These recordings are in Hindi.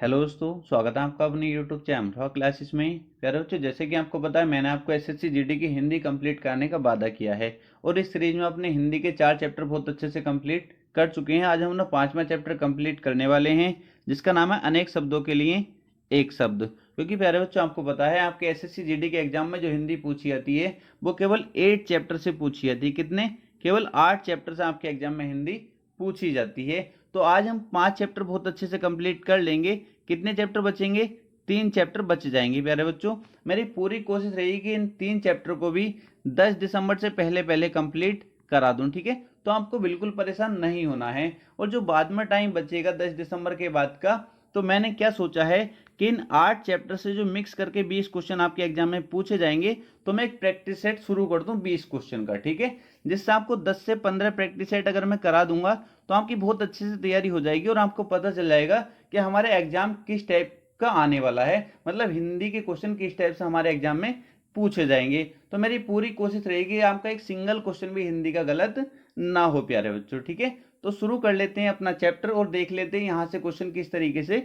हेलो दोस्तों, स्वागत है आपका अपने यूट्यूब चैनल क्लासेस में। प्यारे बच्चों, जैसे कि आपको पता है मैंने आपको एसएससी जीडी की हिंदी कंप्लीट कराने का वादा किया है और इस सीरीज में अपने हिंदी के 4 चैप्टर बहुत अच्छे से कंप्लीट कर चुके हैं। आज हम ना 5वां चैप्टर कंप्लीट करने वाले हैं जिसका नाम है अनेक शब्दों के लिए एक शब्द। क्योंकि प्यारे बच्चों, आपको पता है आपके एसएससी जीडी के एग्जाम में जो हिंदी पूछी जाती है वो केवल 8 चैप्टर से पूछी जाती है। कितने? केवल 8 चैप्टर से आपके एग्जाम में हिंदी पूछी जाती है। तो आज हम 5 चैप्टर बहुत अच्छे से कंप्लीट कर लेंगे। कितने चैप्टर बचेंगे? 3 चैप्टर बच जाएंगे। प्यारे बच्चों, मेरी पूरी कोशिश रहेगी कि इन 3 चैप्टर को भी 10 दिसंबर से पहले पहले कंप्लीट करा दूं। ठीक है, तो आपको बिल्कुल परेशान नहीं होना है। और जो बाद में टाइम बचेगा 10 दिसंबर के बाद का, तो मैंने क्या सोचा है कि इन 8 चैप्टर से जो मिक्स करके 20 क्वेश्चन आपके एग्जाम में पूछे जाएंगे, तो मैं एक प्रैक्टिस सेट शुरू कर दूं 20 क्वेश्चन का। ठीक है, जिससे आपको 10 से 15 प्रैक्टिस सेट अगर मैं करा दूंगा तो आपकी बहुत अच्छे से तैयारी हो जाएगी और आपको पता चल जाएगा कि हमारे एग्जाम किस टाइप का आने वाला है, मतलब हिंदी के क्वेश्चन किस टाइप से हमारे एग्जाम में पूछे जाएंगे। तो मेरी पूरी कोशिश रहेगी आपका एक सिंगल क्वेश्चन भी हिंदी का गलत ना हो प्यारे बच्चों। ठीक है, तो शुरू कर लेते हैं अपना चैप्टर और देख लेते हैं यहां से क्वेश्चन किस तरीके से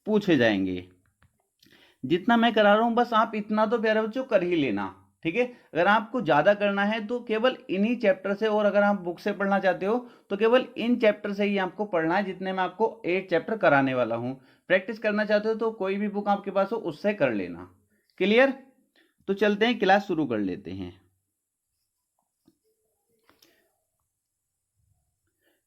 पूछे जाएंगे। जितना मैं करा रहा हूं बस आप इतना तो प्यारे बच्चों कर ही लेना। ठीक है, अगर आपको ज्यादा करना है तो केवल इन्हीं चैप्टर से, और अगर आप बुक से पढ़ना चाहते हो तो केवल इन चैप्टर से ही आपको पढ़ना है जितने मैं आपको 8 चैप्टर कराने वाला हूं। प्रैक्टिस करना चाहते हो तो कोई भी बुक आपके पास हो उससे कर लेना। क्लियर? तो चलते हैं, क्लास शुरू कर लेते हैं।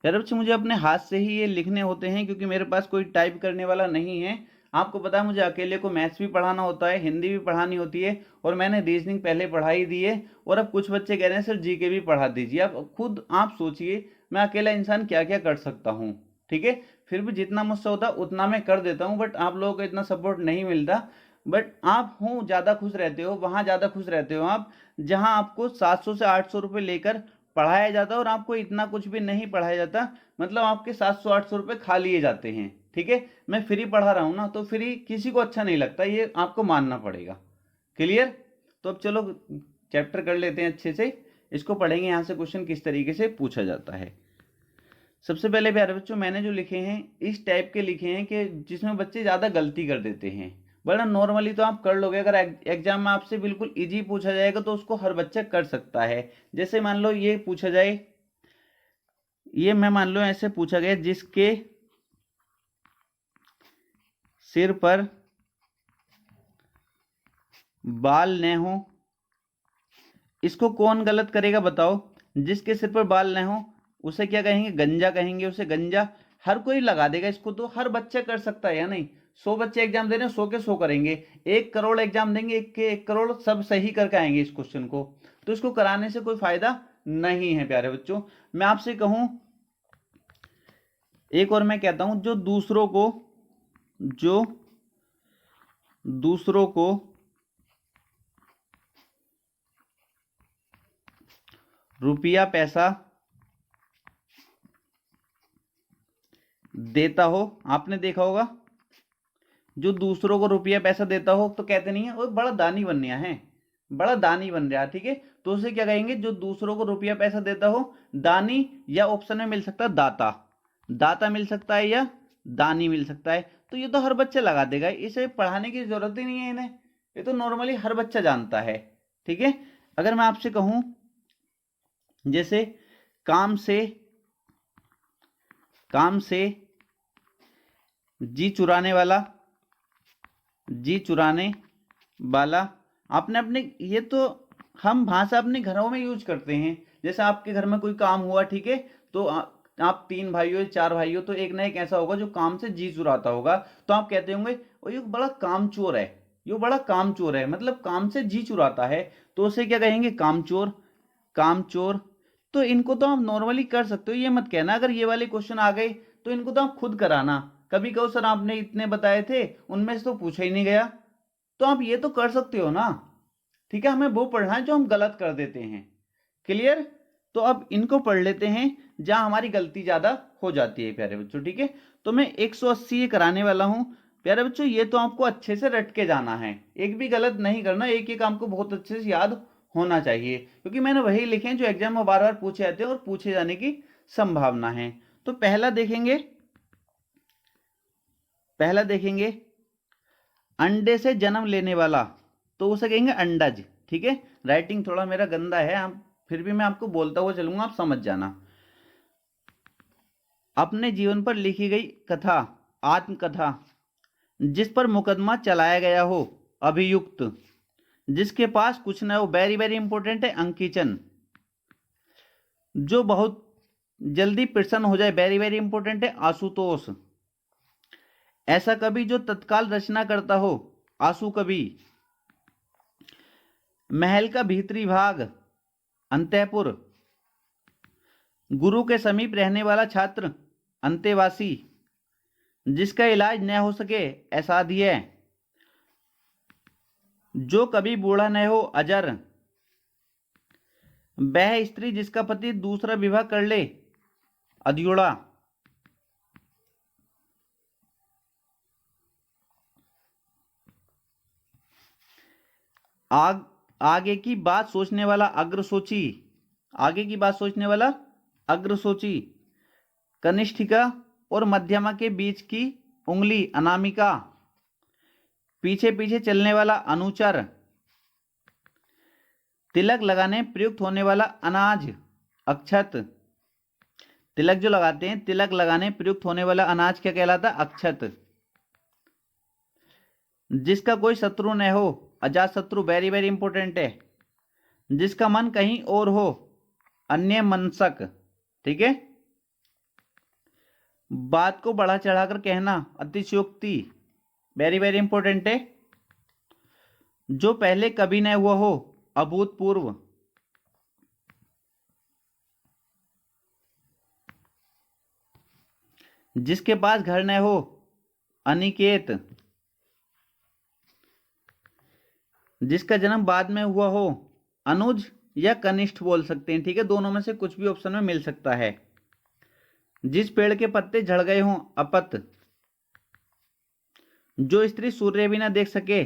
यार बच्चे, मुझे अपने हाथ से ही ये लिखने होते हैं क्योंकि मेरे पास कोई टाइप करने वाला नहीं है। आपको पता है मुझे अकेले को मैथ्स भी पढ़ाना होता है, हिंदी भी पढ़ानी होती है, और मैंने रीजनिंग पहले पढ़ाई दी है। और अब कुछ बच्चे कह रहे हैं सर जीके भी पढ़ा दीजिए। अब खुद आप सोचिए मैं अकेला इंसान क्या क्या कर सकता हूँ। ठीक है, फिर भी जितना मुझसे होता उतना मैं कर देता हूँ, बट आप लोगों को इतना सपोर्ट नहीं मिलता। बट आप हूँ ज़्यादा खुश रहते हो, वहाँ ज़्यादा खुश रहते हो आप जहाँ आपको 700 से 800 रुपये लेकर पढ़ाया जाता है और आपको इतना कुछ भी नहीं पढ़ाया जाता। मतलब आपके 700-800 रुपये खा लिए जाते हैं। ठीक है, मैं फ्री पढ़ा रहा हूँ ना, तो फ्री किसी को अच्छा नहीं लगता, ये आपको मानना पड़ेगा। क्लियर? तो अब चलो चैप्टर कर लेते हैं अच्छे से। इसको पढ़ेंगे यहाँ से क्वेश्चन किस तरीके से पूछा जाता है। सबसे पहले प्यारे बच्चों, मैंने जो लिखे हैं इस टाइप के लिखे हैं कि जिसमें बच्चे ज़्यादा गलती कर देते हैं। वरना नॉर्मली तो आप कर लोगे, अगर एग्जाम में आपसे बिल्कुल इजी पूछा जाएगा तो उसको हर बच्चा कर सकता है। जैसे मान लो ये पूछा जाए, ये मैं मान लो ऐसे पूछा गया, जिसके सिर पर बाल न हो, इसको कौन गलत करेगा बताओ? जिसके सिर पर बाल न हो उसे क्या कहेंगे? गंजा कहेंगे, उसे गंजा। हर कोई लगा देगा इसको, तो हर बच्चा कर सकता है या नहीं? 100 बच्चे एग्जाम दे रहे हैं, 100 के 100 करेंगे। 1 करोड़ एग्जाम देंगे, 1 के 1 करोड़ सब सही करके आएंगे इस क्वेश्चन को। तो इसको कराने से कोई फायदा नहीं है प्यारे बच्चों। मैं आपसे कहूं एक और, मैं कहता हूं जो दूसरों को रुपया पैसा देता हो, आपने देखा होगा जो दूसरों को रुपया पैसा देता हो तो कहते नहीं है वो बड़ा दानी बन गया है, बड़ा दानी बन गया। ठीक है, तो उसे क्या कहेंगे? जो दूसरों को रुपया पैसा देता हो, दानी। या ऑप्शन में मिल सकता है दाता, दाता मिल सकता है, या दानी मिल सकता है। तो ये तो हर बच्चा लगा देगा, इसे पढ़ाने की जरूरत ही नहीं है इन्हें, ये तो नॉर्मली हर बच्चा जानता है। ठीक है, अगर मैं आपसे कहूं जैसे काम से काम से जी चुराने वाला, जी चुराने वाला। आपने अपने, ये तो हम भाषा अपने घरों में यूज करते हैं। जैसे आपके घर में कोई काम हुआ, ठीक है, तो आप 3 भाई हो 4 भाई हो, तो एक ना एक ऐसा होगा जो काम से जी चुराता होगा। तो आप कहते होंगे ओ ये बड़ा कामचोर है, ये बड़ा कामचोर है, मतलब काम से जी चुराता है। तो उसे क्या कहेंगे? कामचोर, कामचोर। तो इनको तो आप नॉर्मली कर सकते हो, ये मत कहना अगर ये वाले क्वेश्चन आ गए तो इनको तो आप खुद कराना। कभी कहो सर आपने इतने बताए थे उनमें से तो पूछा ही नहीं गया, तो आप ये तो कर सकते हो ना। ठीक है, हमें वो पढ़ना है जो हम गलत कर देते हैं। क्लियर? तो अब इनको पढ़ लेते हैं जहां हमारी गलती ज्यादा हो जाती है प्यारे बच्चों। ठीक है, तो मैं 180 ये कराने वाला हूं। प्यारे बच्चों, ये तो आपको अच्छे से रट के जाना है, एक भी गलत नहीं करना, एक एक आपको बहुत अच्छे से याद होना चाहिए, क्योंकि मैंने वही लिखे हैं जो एग्जाम में बार बार पूछे जाते हैं और पूछे जाने की संभावना है। तो पहला देखेंगे, पहला देखेंगे अंडे से जन्म लेने वाला, तो उसे कहेंगे अंडज। ठीक है, राइटिंग थोड़ा मेरा गंदा है, आप फिर भी मैं आपको बोलता हुआ चलूंगा, आप समझ जाना। अपने जीवन पर लिखी गई कथा, आत्मकथा। जिस पर मुकदमा चलाया गया हो, अभियुक्त। जिसके पास कुछ न हो, वेरी वेरी इंपॉर्टेंट है, अंकिचन। जो बहुत जल्दी प्रसन्न हो जाए, वेरी वेरी इंपॉर्टेंट है, आशुतोष। ऐसा कवि जो तत्काल रचना करता हो, आशु कवि। महल का भीतरी भाग, अंतःपुर। गुरु के समीप रहने वाला छात्र, अंतेवासी। जिसका इलाज न हो सके, असाध्य। जो कभी बूढ़ा न हो, अजर। वह स्त्री जिसका पति दूसरा विवाह कर ले, अधूरा। आगे की बात सोचने वाला, अग्रसोची। आगे की बात सोचने वाला, अग्रसोची। कनिष्ठिका और मध्यमा के बीच की उंगली, अनामिका। पीछे पीछे चलने वाला, अनुचर। तिलक लगाने प्रयुक्त होने वाला अनाज, अक्षत। तिलक जो लगाते हैं, तिलक लगाने प्रयुक्त होने वाला अनाज क्या कहलाता है, अक्षत। जिसका कोई शत्रु न हो, अजात शत्रु, वेरी वेरी इंपॉर्टेंट है। जिसका मन कहीं और हो, अन्य मनसक। ठीक है, बात को बढ़ा चढ़ाकर कहना, अतिशयोक्ति, वेरी वेरी इंपॉर्टेंट है। जो पहले कभी न हुआ हो, अभूतपूर्व। जिसके पास घर न हो, अनिकेत। जिसका जन्म बाद में हुआ हो, अनुज या कनिष्ठ बोल सकते हैं। ठीक है, दोनों में से कुछ भी ऑप्शन में मिल सकता है। जिस पेड़ के पत्ते झड़ गए हों, अपत। जो स्त्री सूर्य भी ना देख सके।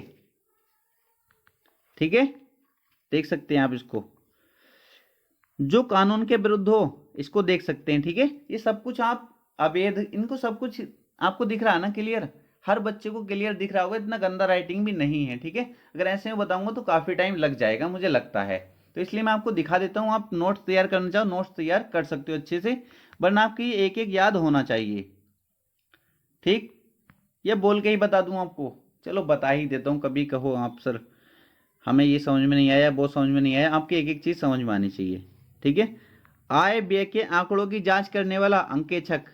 ठीक है, देख सकते हैं आप इसको। जो कानून के विरुद्ध हो, इसको देख सकते हैं। ठीक है, ये सब कुछ आप अवैध, इनको सब कुछ आपको दिख रहा है ना, क्लियर। हर बच्चे को क्लियर दिख रहा होगा, इतना गंदा राइटिंग भी नहीं है। ठीक है, अगर ऐसे में बताऊंगा तो काफी टाइम लग जाएगा, मुझे लगता है। तो इसलिए मैं आपको दिखा देता हूं, आप नोट्स तैयार करना चाहो, नोट्स तैयार कर सकते हो अच्छे से, वरना आपकी एक एक याद होना चाहिए। ठीक, ये बोल के ही बता दूं आपको, चलो बता ही देता हूं। कभी कहो आप सर हमें ये समझ में नहीं आया, वो समझ में नहीं आया, आपकी एक एक चीज समझ में आनी चाहिए। ठीक है, आय व्यय के आंकड़ों की जांच करने वाला, अंकेक्षक।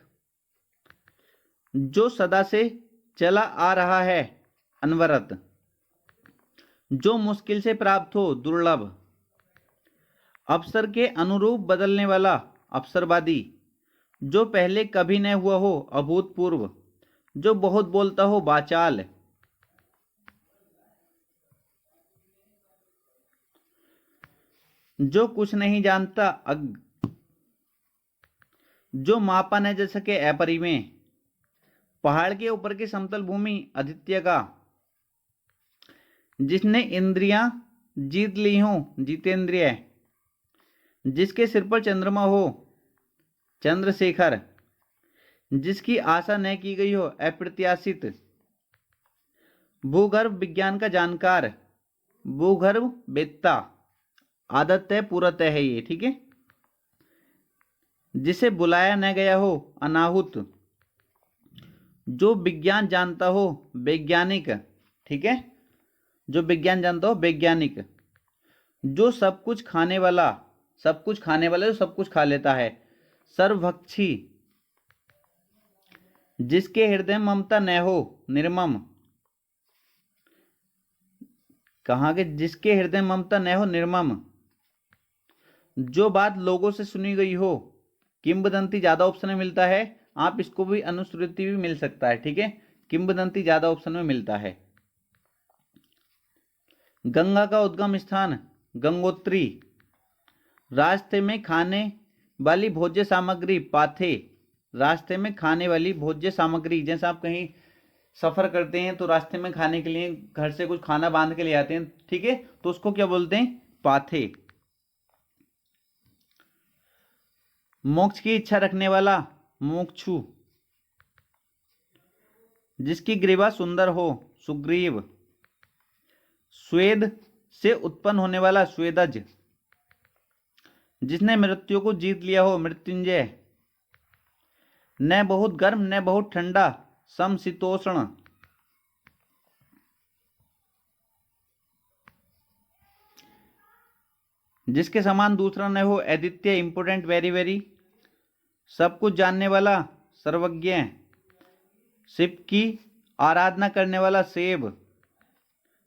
जो सदा से चला आ रहा है, अनवरत। जो मुश्किल से प्राप्त हो, दुर्लभ। अवसर के अनुरूप बदलने वाला, अवसरवादी। जो पहले कभी न हुआ हो, अभूतपूर्व। जो बहुत बोलता हो, वाचाल। जो कुछ नहीं जानता, अज्ञ। जो मापा न जा सके, अपरिमेय। पहाड़ के ऊपर की समतल भूमि, आदित्य का। जिसने इंद्रियां जीत ली हो, जितेंद्रिय। जिसके सिर पर चंद्रमा हो, चंद्रशेखर। जिसकी आशा न की गई हो, अप्रत्याशित। भूगर्भ विज्ञान का जानकार, भूगर्भ वेत्ता। आदत है, पूरत है ये। ठीक है, जिसे बुलाया न गया हो, अनाहुत। जो विज्ञान जानता हो, वैज्ञानिक। ठीक है, जो विज्ञान जानता हो, वैज्ञानिक। जो सब कुछ खाने वाला, सब कुछ खाने वाला, जो सब कुछ खा लेता है, सर्वभक्षी। जिसके हृदय में ममता न हो, निर्मम। कहा कि जिसके हृदय में ममता न हो, निर्मम। जो बात लोगों से सुनी गई हो, किंवदंती, ज्यादा ऑप्शन में मिलता है, आप इसको भी अनुश्रुति भी मिल सकता है। ठीक है, किंवदंती ज्यादा ऑप्शन में मिलता है। गंगा का उद्गम स्थान, गंगोत्री। रास्ते में खाने वाली भोज्य सामग्री, पाथे। रास्ते में खाने वाली भोज्य सामग्री, जैसे आप कहीं सफर करते हैं तो रास्ते में खाने के लिए घर से कुछ खाना बांध के ले आते हैं। ठीक है, तो उसको क्या बोलते हैं, पाथे। मोक्ष की इच्छा रखने वाला, मोक्षु। जिसकी ग्रीवा सुंदर हो, सुग्रीव। स्वेद से उत्पन्न होने वाला, स्वेदज। जिसने मृत्यु को जीत लिया हो, मृत्युंजय। न बहुत गर्म न बहुत ठंडा, समशीतोष्ण। जिसके समान दूसरा न हो, अद्वितीय, इंपोर्टेंट, वेरी वेरी। सब कुछ जानने वाला, सर्वज्ञ। शिव की आराधना करने वाला, सेव।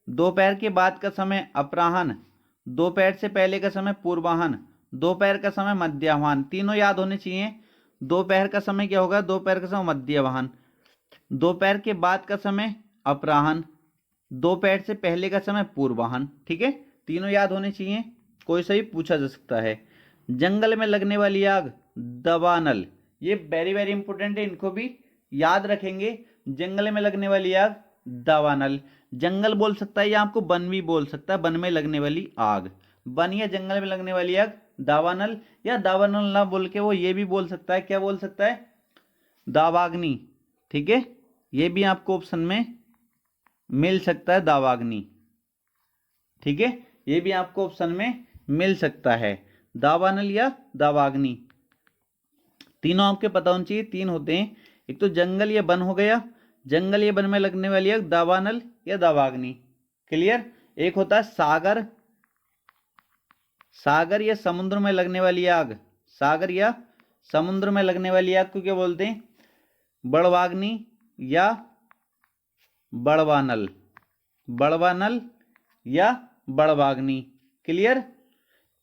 दोपहर के बाद का समय, अपराह्न। दोपहर से पहले का समय, पूर्वाह्न। दोपहर का समय, मध्याह्न। तीनों याद होने चाहिए। दोपहर का समय क्या होगा, दोपहर का समय मध्याह्न। दोपहर के बाद का समय, अपराह्न। दोपहर से पहले का समय, पूर्वाह्न। ठीक है, तीनों याद होने चाहिए, कोई सा भी पूछा जा सकता है। जंगल में लगने वाली आग, दावानल। ये वेरी वेरी इंपॉर्टेंट है, इनको भी याद रखेंगे। जंगल में लगने वाली आग, दावानल। जंगल बोल सकता है या आपको वन भी बोल सकता है, वन में लगने वाली आग। वन या जंगल में लगने वाली आग, दावानल। या दावानल ना बोल के वो ये भी बोल सकता है, क्या बोल सकता है, दावाग्नि। ठीक है, ये भी आपको ऑप्शन में मिल सकता है, दावाग्नि। ठीक है, ये भी आपको ऑप्शन में मिल सकता है, दावानल या दावाग्नि। तीनों आपके पता होने चाहिए, तीन होते हैं। एक तो जंगल या वन हो गया, जंगल या वन में लगने वाली आग, दावानल या दावाग्नि। क्लियर। एक होता है सागर, सागर या समुद्र में लगने वाली आग। सागर या समुद्र में लगने वाली आग को क्या बोलते हैं, बड़वाग्नि या बड़वानल। बड़वानल या बड़वाग्नि। क्लियर।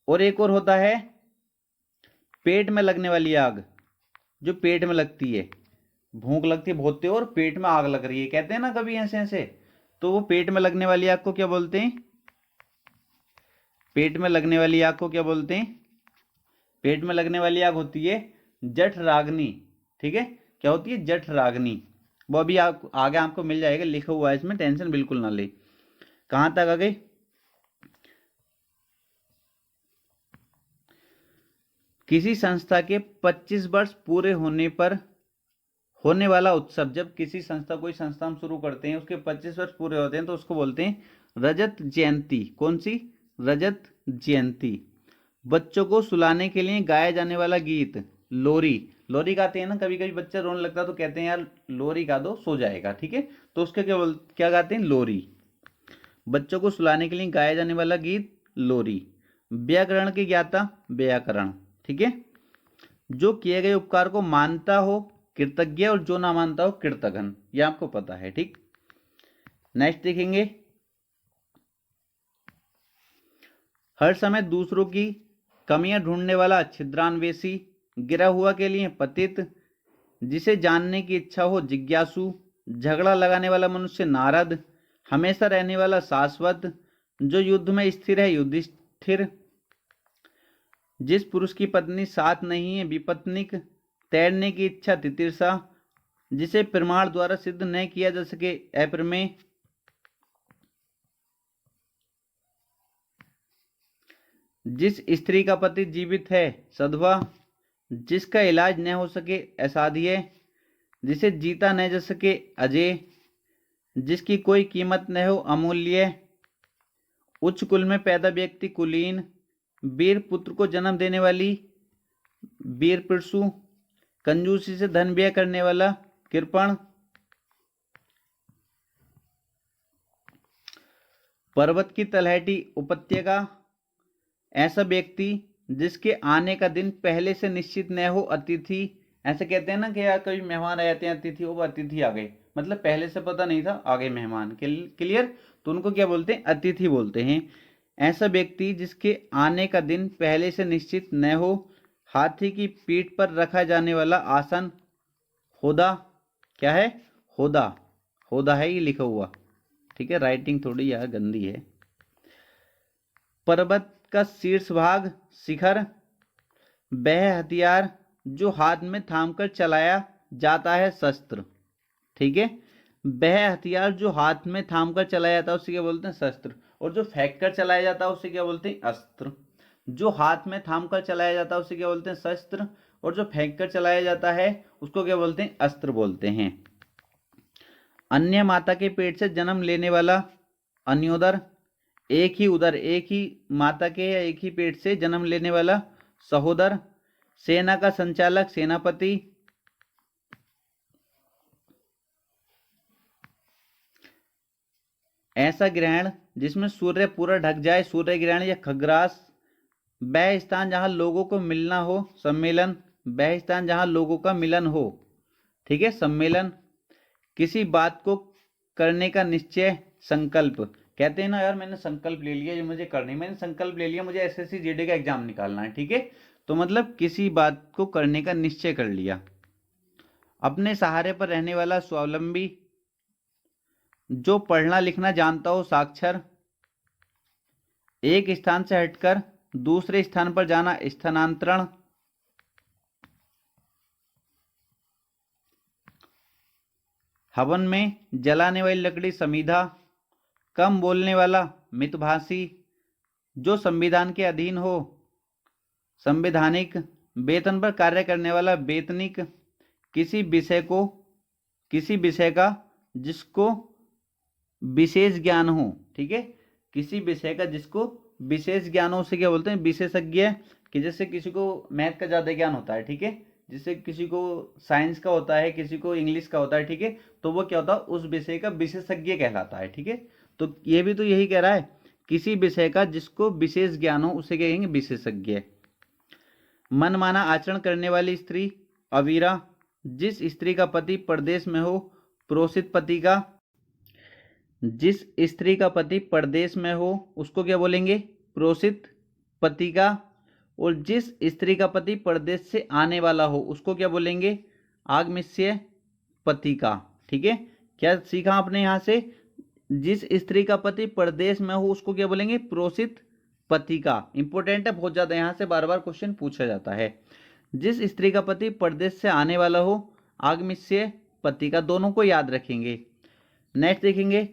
और एक और होता है पेट में लगने वाली आग, जो पेट में लगती है, भूख लगती है बहुत तेज और पेट में आग लग रही है, कहते हैं ना कभी ऐसे ऐसे, तो वो पेट में लगने वाली आग को क्या बोलते हैं, पेट में लगने वाली आग को क्या बोलते हैं, पेट में लगने वाली आग होती है जठराग्नि। ठीक है, क्या होती है, जठराग्नि। वो अभी आगे आपको मिल जाएगा, लिखा हुआ है इसमें, टेंशन बिल्कुल ना ले। कहां तक आ गए, किसी संस्था के 25 वर्ष पूरे होने पर होने वाला उत्सव। जब किसी संस्था, कोई संस्था हम शुरू करते हैं, उसके 25 वर्ष पूरे होते हैं तो उसको बोलते हैं रजत जयंती। कौन सी, रजत जयंती। बच्चों को सुलाने के लिए गाया जाने वाला गीत, लोरी। लोरी गाते हैं ना, कभी कभी बच्चा रोने लगता है तो कहते हैं यार लोरी गा दो, सो जाएगा। ठीक है, तो उसके क्या गाते हैं, लोरी। बच्चों को सुलाने के लिए गाया जाने वाला गीत, लोरी। व्याकरण के ज्ञाता, व्याकरण। ठीक है, जो किए गए उपकार को मानता हो, कृतज्ञ। और जो ना मानता हो, कृतघ्न। ये आपको पता है। ठीक, नेक्स्ट देखेंगे, हर समय दूसरों की कमियां ढूंढने वाला, छिद्रान्वेषी। गिरा हुआ के लिए पतित। जिसे जानने की इच्छा हो, जिज्ञासु। झगड़ा लगाने वाला मनुष्य, नारद। हमेशा रहने वाला, शाश्वत। जो युद्ध में स्थिर है, युधिष्ठिर। जिस पुरुष की पत्नी साथ नहीं है, विपत्निक। तैरने की इच्छा, तितिर्षा। जिसे प्रमाण द्वारा सिद्ध न किया जा सके, अप्रमेय। जिस स्त्री का पति जीवित है, सधवा। जिसका इलाज न हो सके, असाध्य। जिसे जीता न जा सके, अजय। जिसकी कोई कीमत न हो, अमूल्य। उच्च कुल में पैदा व्यक्ति, कुलीन। वीर पुत्र को जन्म देने वाली, वीर पुरुषु। कंजूसी से धन व्यय करने वाला, कृपण। पर्वत की तलहटी, उपत्यका। ऐसा व्यक्ति जिसके आने का दिन पहले से निश्चित न हो, अतिथि। ऐसे कहते हैं ना कि यार कभी मेहमान आ जाते हैं, अतिथि, वो अतिथि आ गए, मतलब पहले से पता नहीं था, आ गए मेहमान। क्लियर, तो उनको क्या बोलते हैं, अतिथि बोलते हैं। ऐसा व्यक्ति जिसके आने का दिन पहले से निश्चित न हो। हाथी की पीठ पर रखा जाने वाला आसन, होदा। क्या है, होदा। होदा है ये लिखा हुआ। ठीक है, राइटिंग थोड़ी यार गंदी है। पर्वत का शीर्ष भाग, शिखर। वह हथियार जो हाथ में थामकर चलाया जाता है, शस्त्र। ठीक है, वह हथियार जो हाथ में थामकर चलाया जाता है उसे क्या बोलते हैं, शस्त्र। और जो फेंक कर चलाया जाता है उसे क्या बोलते हैं, अस्त्र। जो हाथ में थामकर चलाया जाता है उसे क्या बोलते हैं, शस्त्र। और जो फेंक कर चलाया जाता है उसको क्या बोलते हैं, अस्त्र बोलते हैं। अन्य माता के पेट से जन्म लेने वाला अन्योदर, एक ही उदर, एक ही माता के या एक ही पेट से जन्म लेने वाला सहोदर, सेना का संचालक सेनापति, ऐसा ग्रहण जिसमें सूर्य पूरा ढक जाए, सूर्य ग्रहण या खग्रास, वह स्थान जहां लोगों को मिलना हो, सम्मेलन, वह स्थान जहां लोगों का मिलन हो, ठीक है, सम्मेलन, किसी बात को करने का निश्चय, संकल्प, कहते हैं ना यार मैंने संकल्प ले लिया ये मुझे करनी, मैंने संकल्प ले लिया मुझे एसएससी जीडी का एग्जाम निकालना है, ठीक है, तो मतलब किसी बात को करने का निश्चय कर लिया। अपने सहारे पर रहने वाला स्वावलंबी, जो पढ़ना लिखना जानता हो, साक्षर, एक स्थान से हटकर दूसरे स्थान पर जाना, स्थानांतरण, हवन में जलाने वाली लकड़ी, समीधा, कम बोलने वाला, मितभाषी, जो संविधान के अधीन हो, संवैधानिक, वेतन पर कार्य करने वाला, वेतनिक, किसी विषय का जिसको विशेष ज्ञान हो, ठीक है, किसी विषय का जिसको विशेष ज्ञान हो उसे क्या बोलते हैं, विशेषज्ञ, कि जैसे किसी को मैथ का ज्यादा ज्ञान होता है, ठीक है, जिससे किसी को साइंस का होता है, किसी को इंग्लिश का होता है, ठीक है, तो वो क्या होता है उस विषय का विशेषज्ञ कहलाता है, ठीक है, तो ये भी तो यही कह रहा है, किसी विषय का जिसको विशेष ज्ञान हो उसे क्या कहेंगे, विशेषज्ञ। मनमाना आचरण करने वाली स्त्री, अवीरा, जिस स्त्री का पति परदेश में हो, प्रोषित पति का, जिस स्त्री का पति परदेश में हो उसको क्या बोलेंगे, प्रोषित पति का, और जिस स्त्री का पति परदेश से आने वाला हो उसको क्या बोलेंगे, आगमिष्य पति का, ठीक है, क्या सीखा आपने यहां से, जिस स्त्री का पति परदेश में हो उसको क्या बोलेंगे, प्रोषित पति का, इंपॉर्टेंट है बहुत ज्यादा, यहां से बार बार क्वेश्चन पूछा जाता है। जिस स्त्री का पति परदेश से आने वाला हो, आगमिष्य पति का, दोनों को याद रखेंगे। नेक्स्ट देखेंगे,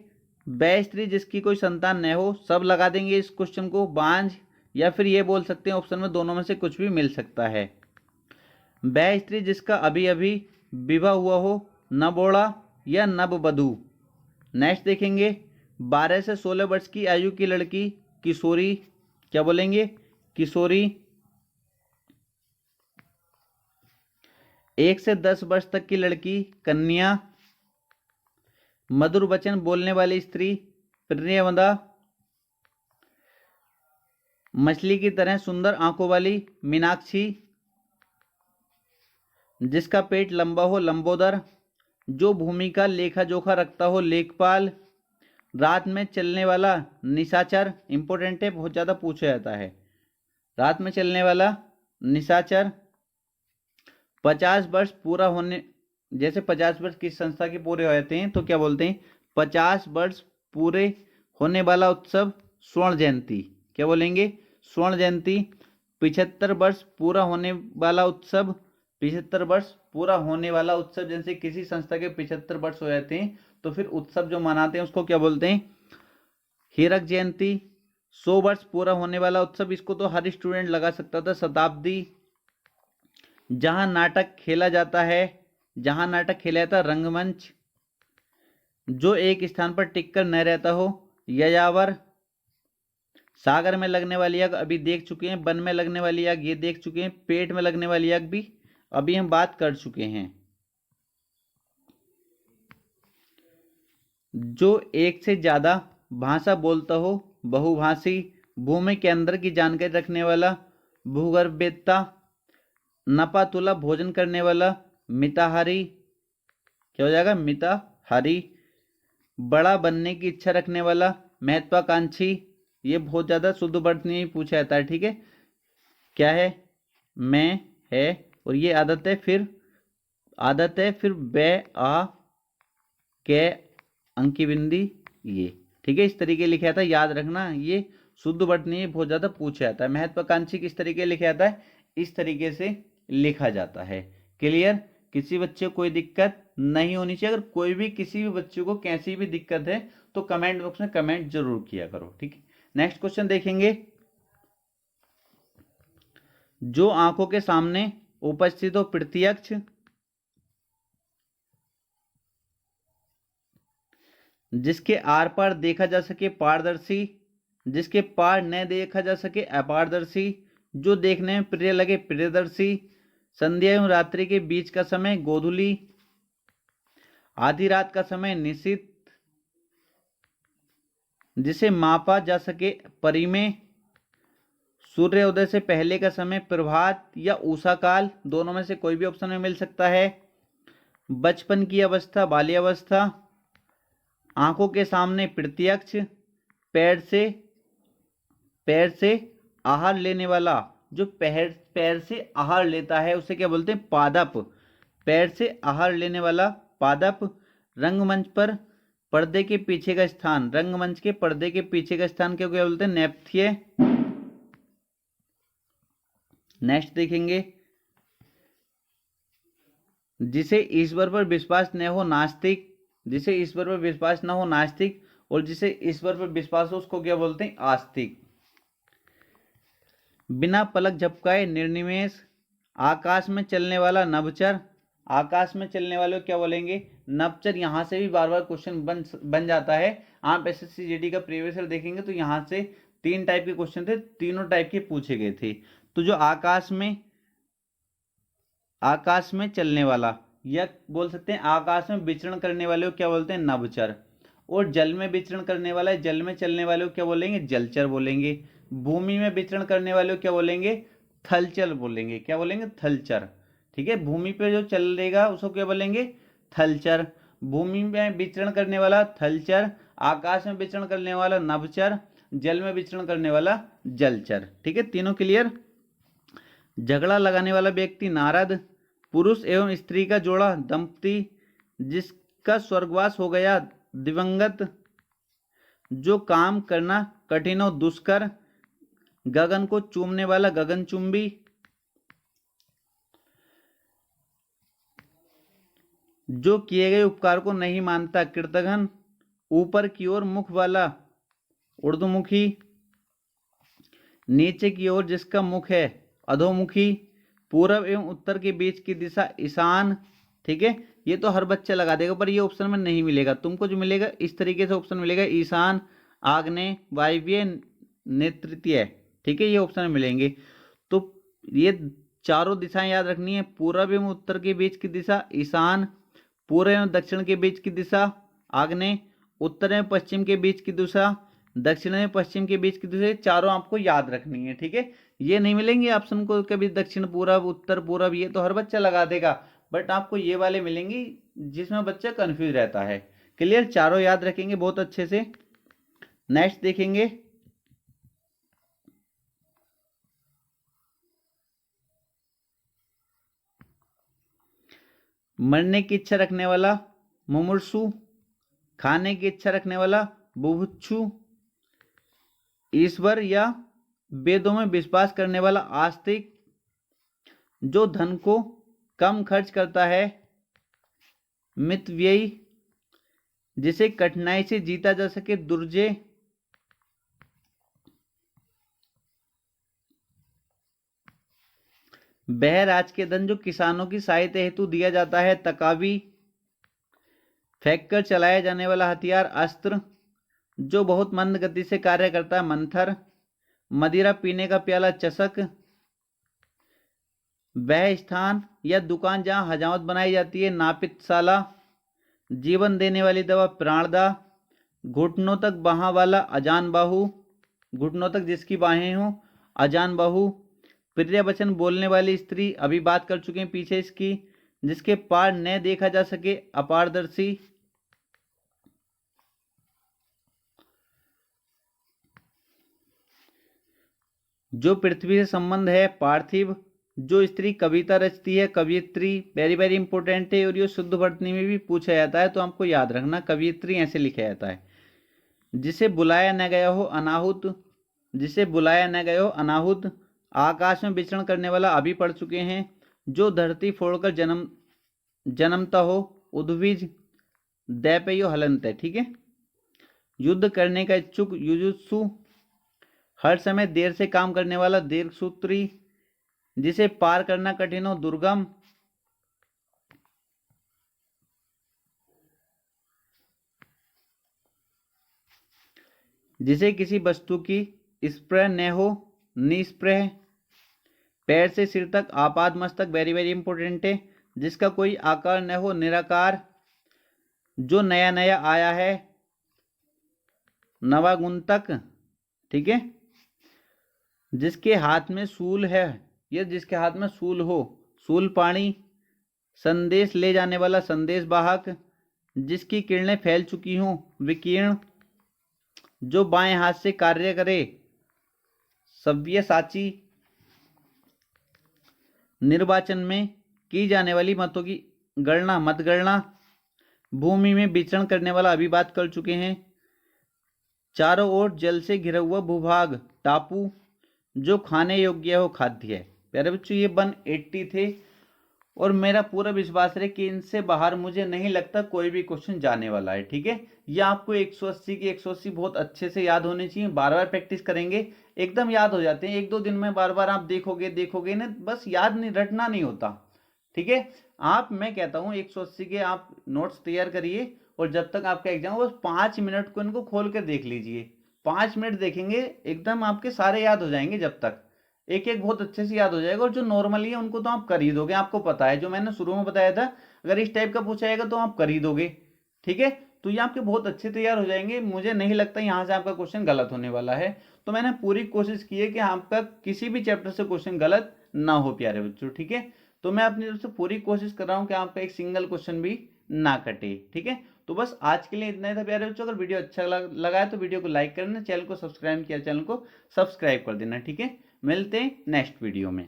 वह स्त्री जिसकी कोई संतान न हो, सब लगा देंगे इस क्वेश्चन को, बांझ, या फिर ये बोल सकते हैं ऑप्शन में दोनों में से कुछ भी मिल सकता है। वह स्त्री जिसका अभी अभी विवाह हुआ हो, नवोढ़ा या नववधू। नेक्स्ट देखेंगे, 12 से 16 वर्ष की आयु की लड़की, किशोरी, क्या बोलेंगे, किशोरी। 1 से 10 वर्ष तक की लड़की, कन्या। मधुर वचन बोलने वाली स्त्री, प्रियवदा। मछली की तरह सुंदर आंखों वाली, मीनाक्षी। जिसका पेट लंबा हो, लंबोदर। जो भूमि का लेखा जोखा रखता हो, लेखपाल। रात में चलने वाला, निशाचर, इंपॉर्टेंट है बहुत ज्यादा पूछा जाता है, रात में चलने वाला निशाचर। 50 वर्ष पूरा होने, जैसे 50 वर्ष किस संस्था के पूरे हो जाते हैं तो क्या बोलते हैं, 50 वर्ष पूरे होने वाला उत्सव, स्वर्ण जयंती, क्या बोलेंगे, स्वर्ण जयंती। 75 वर्ष पूरा होने वाला उत्सव, 75 वर्ष पूरा होने वाला उत्सव, जैसे किसी संस्था के 75 वर्ष हो जाते हैं तो फिर उत्सव जो मनाते हैं उसको क्या बोलते हैं, हीरक जयंती। 100 वर्ष पूरा होने वाला उत्सव, इसको तो हर स्टूडेंट लगा सकता था, शताब्दी। जहां नाटक खेला जाता है, जहां नाटक खेला जाता है, रंगमंच। जो एक स्थान पर टिककर न रहता हो, यायावर। सागर में लगने वाली आग अभी देख चुके हैं, वन में लगने वाली आग ये देख चुके हैं, पेट में लगने वाली आग भी अभी हम बात कर चुके हैं। जो एक से ज्यादा भाषा बोलता हो, बहुभाषी। भूमि के अंदर की जानकारी रखने वाला, भूगर्भवेत्ता। नपा तुला भोजन करने वाला, मिताहारी, क्या हो जाएगा, मिताहारी। बड़ा बनने की इच्छा रखने वाला, महत्वाकांक्षी। ये बहुत ज्यादा शुद्ध वर्ड नहीं पूछा जाता है, ठीक है, क्या है, मैं है, और ये आदत है, फिर बे आ के अंकी बिंदी, ये ठीक है, इस तरीके लिखा था, याद रखना, ये शुद्ध वर्ड नहीं बहुत ज्यादा पूछा जाता है। महत्वाकांक्षी किस तरीके लिखा जाता है, इस तरीके से लिखा जाता है। क्लियर, किसी बच्चे को कोई दिक्कत नहीं होनी चाहिए, अगर कोई भी किसी भी बच्चे को कैसी भी दिक्कत है तो कमेंट बॉक्स में कमेंट जरूर किया करो, ठीक है। नेक्स्ट क्वेश्चन देखेंगे, जो आंखों के सामने उपस्थित हो, प्रत्यक्ष। जिसके आर पार देखा जा सके पारदर्शी, जिसके पार न देखा जा सके अपारदर्शी, जो देखने में प्रिय लगे प्रियदर्शी, संध्या एवं रात्रि के बीच का समय गोधूली, आधी रात का समय निशित, जिसे मापा जा सके परिमेय, सूर्योदय से पहले का समय प्रभात या उषा काल, दोनों में से कोई भी ऑप्शन में मिल सकता है। बचपन की अवस्था बाल्यावस्था, आंखों के सामने प्रत्यक्ष, पैर से आहार लेने वाला, जो पैर से आहार लेता है उसे क्या बोलते हैं पादप, पैर से आहार लेने वाला पादप। रंगमंच पर पर्दे के पीछे का स्थान, रंगमंच के पर्दे के पीछे का स्थान क्या बोलते हैं नेपथ्य। नेक्स्ट देखेंगे, जिसे ईश्वर पर विश्वास न हो नास्तिक, जिसे ईश्वर पर विश्वास न हो नास्तिक, और जिसे ईश्वर पर विश्वास हो उसको क्या बोलते हैं आस्तिक। बिना पलक झपकाए निर्निमेष, आकाश में चलने वाला नभचर, आकाश में चलने वाले को क्या बोलेंगे नभचर। यहां से भी बार बार क्वेश्चन बन जाता है। आप एसएससी जीडी का प्रीवियस ईयर देखेंगे तो यहां से 3 टाइप के क्वेश्चन थे, तीनों टाइप के पूछे गए थे। तो जो आकाश में चलने वाला, या बोल सकते हैं आकाश में विचरण करने वाले को क्या बोलते हैं नभचर, और जल में विचरण करने वाला है, जल में चलने वाले को क्या बोलेंगे जलचर बोलेंगे। भूमि में विचरण करने वाले को क्या बोलेंगे थलचर बोलेंगे, क्या बोलेंगे थलचर। ठीक है, भूमि पे जो चलेगा उसको क्या बोलेंगे थलचर, भूमि में विचरण करने वाला थलचर, आकाश में विचरण करने वाला नभचर, जल में विचरण करने वाला जलचर। ठीक है, तीनों क्लियर। झगड़ा लगाने वाला व्यक्ति नारद, पुरुष एवं स्त्री का जोड़ा दंपति, जिसका स्वर्गवास हो गया दिवंगत, जो काम करना कठिन हो दुष्कर, गगन को चूमने वाला गगनचुंबी, जो किए गए उपकार को नहीं मानता कृतघ्न, ऊपर की ओर मुख वाला ऊर्ध्वमुखी, नीचे की ओर जिसका मुख है अधोमुखी, पूर्व एवं उत्तर के बीच की दिशा ईशान। ठीक है, ये तो हर बच्चा लगा देगा पर ये ऑप्शन में नहीं मिलेगा तुमको, जो मिलेगा इस तरीके से ऑप्शन मिलेगा ईशान, आग्नेय, वायव्य, नेतृत्य। ठीक है, ये ऑप्शन में मिलेंगे। तो ये चारों दिशाएं याद रखनी है, पूर्व एवं उत्तर के बीच की दिशा ईशान, पूर्व एवं दक्षिण के बीच की दिशा आग्नेय, उत्तर एवं पश्चिम के बीच की दिशा दक्षिण एवं पश्चिम के बीच की दिशा, चारों आपको याद रखनी है। ठीक है, ये नहीं मिलेंगे ऑप्शन को कभी दक्षिण पूर्व उत्तर पूर्व, ये तो हर बच्चा लगा देगा, बट आपको ये वाले मिलेंगे जिसमें बच्चा कंफ्यूज रहता है। क्लियर, चारों याद रखेंगे बहुत अच्छे से। नेक्स्ट देखेंगे, मरने की इच्छा रखने वाला मुमुर्षु, खाने की इच्छा रखने वाला बुभुक्षु, ईश्वर या वेदों में विश्वास करने वाला आस्तिक, जो धन को कम खर्च करता है मितव्ययी, जिसे कठिनाई से जीता जा सके दुर्जय, वह राज के धन जो किसानों की सहायता हेतु दिया जाता है तकावी, फेंक कर चलाया जाने वाला हथियार अस्त्र, जो बहुत मंद गति से कार्य करता है मंथर, मदिरा पीने का प्याला चषक, वह स्थान या दुकान जहां हजामत बनाई जाती है नापितशाला, जीवन देने वाली दवा प्राणदा, घुटनों तक बाह वाला अजान बाहु, घुटनों तक जिसकी बाहें हो अजान बाहु, प्रिय वचन बोलने वाली स्त्री, अभी बात कर चुके हैं पीछे इसकी, जिसके पार न देखा जा सके अपारदर्शी, जो पृथ्वी से संबंध है पार्थिव, जो स्त्री कविता रचती है कवियत्री, वेरी वेरी इंपॉर्टेंट है और ये शुद्ध वर्तनी में भी पूछा जाता है, तो आपको याद रखना कवियत्री ऐसे लिखा जाता है। जिसे बुलाया न गया हो अनाहुत, जिसे बुलाया न गया हो अनाहुत, आकाश में विचरण करने वाला अभी पढ़ चुके हैं, जो धरती फोड़कर जन्मता हो उद्भिज, दैपयो हलंत है। ठीक है, युद्ध करने का इच्छुक युजुत्सु, हर समय देर से काम करने वाला दीर्घसूत्री, जिसे पार करना कठिन हो दुर्गम, जिसे किसी वस्तु की स्पर्श न हो, निस्पृह, पैर से सिर तक, आपाद मस्तक, वेरी वेरी इंपॉर्टेंट है, जिसका कोई आकार न हो, निराकार, जो नया नया आया है, नवागुंतक, ठीक है, जिसके हाथ में शूल है, ये जिसके हाथ में शूल हो, शूलपाणी, संदेश ले जाने वाला, संदेश वाहक, जिसकी किरणें फैल चुकी हों, विकीर्ण, जो बाएं हाथ से कार्य करे, सव्यसाची, निर्वाचन में की जाने वाली मतों की गणना, मतगणना, भूमि में विचरण करने वाला, अभी बात कर चुके हैं, चारों ओर जल से घिरा हुआ भूभाग, टापू, जो खाने योग्य हो, खाद्य है। प्यारे बच्चों ये 180 थे और मेरा पूरा विश्वास है कि इनसे बाहर मुझे नहीं लगता कोई भी क्वेश्चन जाने वाला है। ठीक है, ये आपको 180 की 180 बहुत अच्छे से याद होने चाहिए। बार बार प्रैक्टिस करेंगे एकदम याद हो जाते हैं। एक दो दिन में बार बार आप देखोगे ना, बस याद नहीं, रटना नहीं होता। ठीक है, मैं कहता हूँ 180 के आप नोट्स तैयार करिए और जब तक आपका एग्जाम हो, बस 5 मिनट को इनको खोल कर देख लीजिए। 5 मिनट देखेंगे एकदम आपके सारे याद हो जाएंगे। जब तक एक एक बहुत अच्छे से याद हो जाएगा और जो नॉर्मली है उनको तो आप कर ही दोगे। आपको पता है, जो मैंने शुरू में बताया था, अगर इस टाइप का पूछा जाएगा तो आप कर ही दोगे। ठीक है, तो ये आपके बहुत अच्छे तैयार हो जाएंगे। मुझे नहीं लगता यहाँ से आपका क्वेश्चन गलत होने वाला है। तो मैंने पूरी कोशिश की है कि आपका किसी भी चैप्टर से क्वेश्चन गलत ना हो प्यारे बच्चों। ठीक है, तो मैं अपनी तरफ से पूरी कोशिश कर रहा हूँ कि आपका एक सिंगल क्वेश्चन भी ना कटे। ठीक है, तो बस आज के लिए इतना ही था प्यारे बच्चों। अगर वीडियो अच्छा लगा है तो वीडियो को लाइक करना, चैनल को सब्सक्राइब किया चैनल को सब्सक्राइब कर देना। ठीक है, मिलते हैं नेक्स्ट वीडियो में।